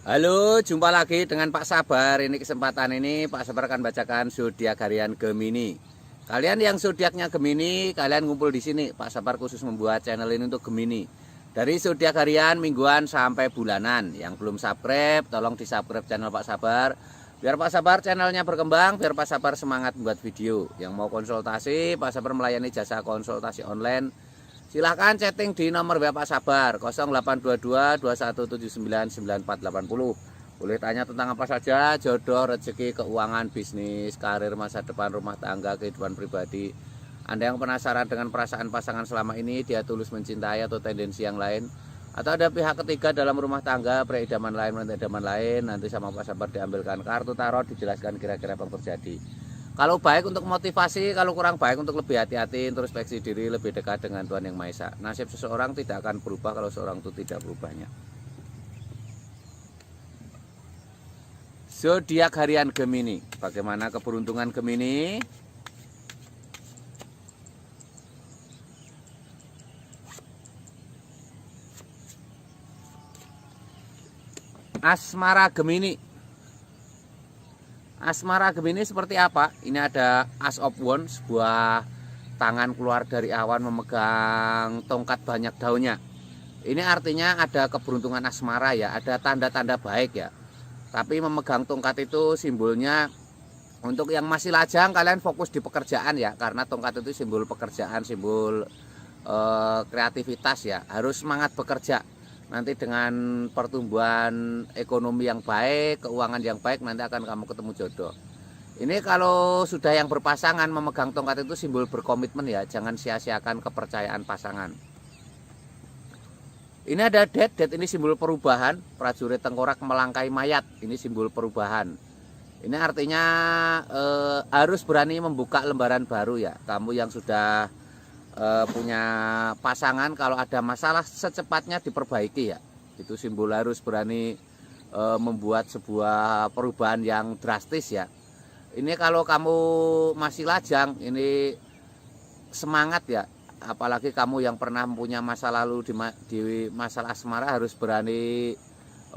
Halo, jumpa lagi dengan Pak Sabar. Ini kesempatan ini Pak Sabar akan bacakan zodiak harian Gemini. Kalian yang zodiaknya Gemini, kalian ngumpul di sini. Pak Sabar khusus membuat channel ini untuk Gemini. Dari zodiak harian, mingguan sampai bulanan. Yang belum subscribe, tolong di-subscribe channel Pak Sabar. Biar Pak Sabar channelnya berkembang, biar Pak Sabar semangat membuat video. Yang mau konsultasi, Pak Sabar melayani jasa konsultasi online. Silahkan chatting di nomor WA Pak Sabar 0822 2179 9480. Boleh tanya tentang apa saja, jodoh, rezeki, keuangan, bisnis, karir, masa depan, rumah tangga, kehidupan pribadi. Anda yang penasaran dengan perasaan pasangan selama ini, dia tulus mencintai atau tendensi yang lain, atau ada pihak ketiga dalam rumah tangga, preidaman lain, idaman lain, nanti sama Pak Sabar diambilkan kartu tarot, dijelaskan kira-kira apa yang terjadi. Kalau baik untuk motivasi, kalau kurang baik untuk lebih hati-hati, introspeksi diri, lebih dekat dengan Tuhan Yang Maha Esa. Nasib seseorang tidak akan berubah kalau seorang itu tidak berubahnya. Zodiak harian Gemini. Bagaimana keberuntungan Gemini? Asmara Gemini. Asmara Gemini seperti apa? Ini ada As of Wands, sebuah tangan keluar dari awan memegang tongkat banyak daunnya. Ini artinya ada keberuntungan asmara ya, ada tanda-tanda baik ya. Tapi memegang tongkat itu simbolnya untuk yang masih lajang, kalian fokus di pekerjaan ya, karena tongkat itu simbol pekerjaan, simbol kreativitas ya. Harus semangat bekerja. Nanti dengan pertumbuhan ekonomi yang baik, keuangan yang baik, nanti akan kamu ketemu jodoh. Ini kalau sudah yang berpasangan, memegang tongkat itu simbol berkomitmen ya. Jangan sia-siakan kepercayaan pasangan. Ini ada death ini simbol perubahan. Prajurit tengkorak melangkai mayat, ini simbol perubahan. Ini artinya harus berani membuka lembaran baru ya. Kamu yang sudah punya pasangan, kalau ada masalah secepatnya diperbaiki ya. Itu simbol harus berani membuat sebuah perubahan yang drastis ya. Ini kalau kamu masih lajang, ini semangat ya. Apalagi kamu yang pernah punya masa lalu di masalah asmara, harus berani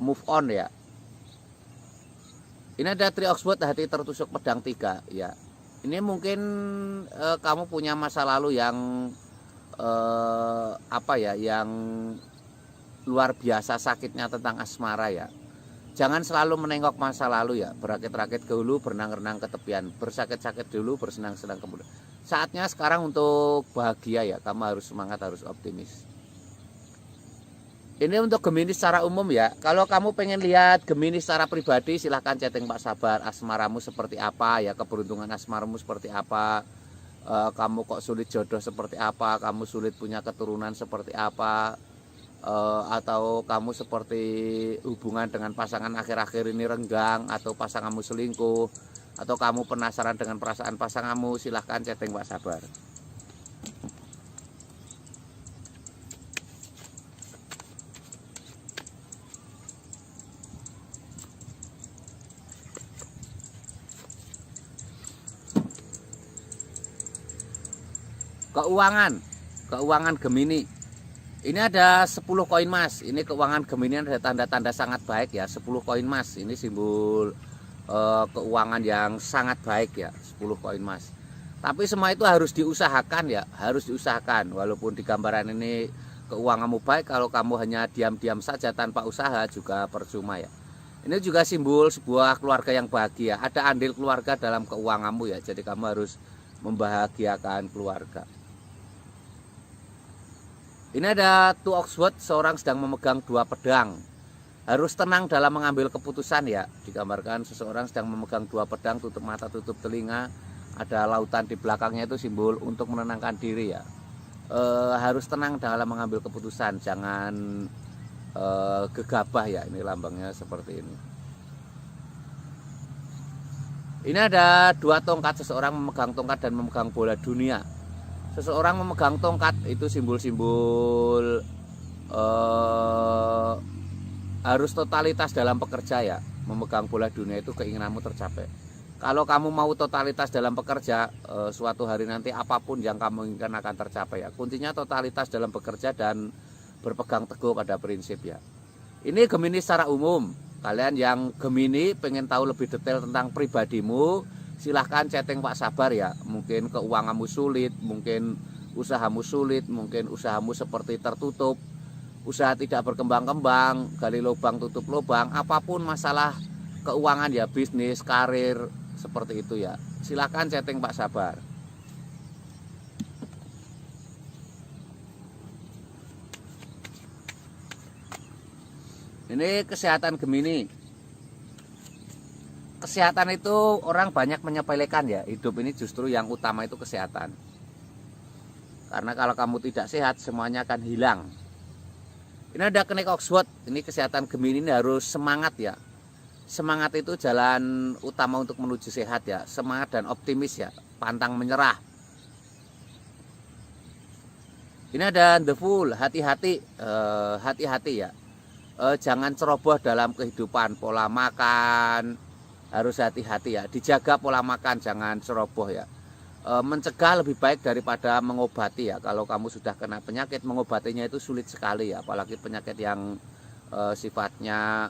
move on ya. Ini ada Three of Swords, hati tertusuk pedang 3 ya. Ini mungkin kamu punya masa lalu yang yang luar biasa sakitnya tentang asmara ya. Jangan selalu menengok masa lalu ya. Berakit-rakit ke hulu, berenang-renang ke tepian. Bersakit-sakit dulu, bersenang-senang kemudian. Saatnya sekarang untuk bahagia ya. Kamu harus semangat, harus optimis. Ini untuk Gemini secara umum ya. Kalau kamu pengen lihat Gemini secara pribadi, silahkan chatting Pak Sabar. Asmaramu seperti apa ya, keberuntungan asmaramu seperti apa, kamu kok sulit jodoh seperti apa, kamu sulit punya keturunan seperti apa, atau kamu seperti hubungan dengan pasangan akhir-akhir ini renggang, atau pasanganmu selingkuh, atau kamu penasaran dengan perasaan pasanganmu, silahkan chatting Pak Sabar. Keuangan Gemini. Ini ada 10 koin emas. Ini keuangan Gemini ada tanda-tanda sangat baik ya. 10 koin emas. Ini simbol keuangan yang sangat baik ya. 10 koin emas. Tapi semua itu harus diusahakan ya. Harus diusahakan. Walaupun di gambaran ini keuanganmu baik, kalau kamu hanya diam-diam saja tanpa usaha juga percuma ya. Ini juga simbol sebuah keluarga yang bahagia. Ada andil keluarga dalam keuanganmu ya. Jadi kamu harus membahagiakan keluarga. Ini ada Two of Swords, seorang sedang memegang 2 pedang. Harus tenang dalam mengambil keputusan ya. Digambarkan seseorang sedang memegang 2 pedang, tutup mata, tutup telinga. Ada lautan di belakangnya, itu simbol untuk menenangkan diri ya. Harus tenang dalam mengambil keputusan, jangan gegabah ya. Ini lambangnya seperti ini. Ini ada 2 tongkat, seseorang memegang tongkat dan memegang bola dunia. Seseorang memegang tongkat itu simbol-simbol harus totalitas dalam pekerja ya. Memegang bola dunia itu keinginanmu tercapai. Kalau kamu mau totalitas dalam pekerja, suatu hari nanti apapun yang kamu inginkan akan tercapai ya. Kuncinya totalitas dalam bekerja dan berpegang teguh pada prinsip ya. Ini Gemini secara umum. Kalian yang Gemini pengen tahu lebih detail tentang pribadimu, silahkan chatting Pak Sabar ya. Mungkin keuanganmu sulit, mungkin usahamu sulit, mungkin usahamu seperti tertutup, usaha tidak berkembang-kembang, gali lubang tutup lubang, apapun masalah keuangan ya, bisnis, karir, seperti itu ya. Silahkan chatting Pak Sabar. Ini kesehatan Gemini. Kesehatan itu orang banyak menyepelekan ya. Hidup ini justru yang utama itu kesehatan. Karena kalau kamu tidak sehat, semuanya akan hilang. Ini ada kenik Oxford. Ini kesehatan Gemini ini harus semangat ya. Semangat itu jalan utama untuk menuju sehat ya. Semangat dan optimis ya. Pantang menyerah. Ini ada The Fool. Hati-hati. Hati-hati ya. Jangan ceroboh dalam kehidupan. Pola makan harus hati-hati ya. Dijaga pola makan, jangan ceroboh ya. Mencegah lebih baik daripada mengobati ya. Kalau kamu sudah kena penyakit, mengobatinya itu sulit sekali ya. Apalagi penyakit yang sifatnya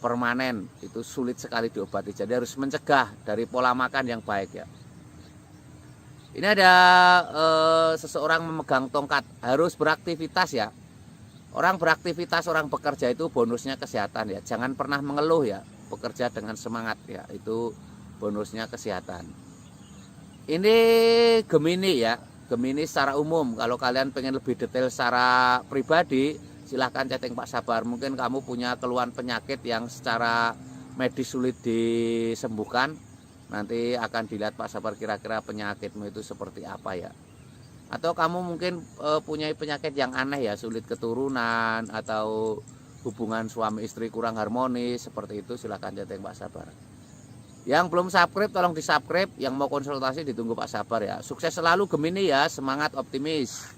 permanen, itu sulit sekali diobati. Jadi harus mencegah dari pola makan yang baik ya. Ini ada seseorang memegang tongkat, harus beraktivitas ya. Orang beraktivitas, orang bekerja itu bonusnya kesehatan ya. Jangan pernah mengeluh ya. Bekerja dengan semangat ya. Itu bonusnya kesehatan. Ini Gemini ya. Gemini secara umum. Kalau kalian pengen lebih detail secara pribadi, silahkan chatting Pak Sabar. Mungkin kamu punya keluhan penyakit yang secara medis sulit disembuhkan. Nanti akan dilihat Pak Sabar kira-kira penyakitmu itu seperti apa ya. Atau kamu mungkin punya penyakit yang aneh ya, sulit keturunan atau hubungan suami istri kurang harmonis, seperti itu silahkan chatting Pak Sabar. Yang belum subscribe tolong di subscribe, yang mau konsultasi ditunggu Pak Sabar ya. Sukses selalu Gemini ya, semangat optimis.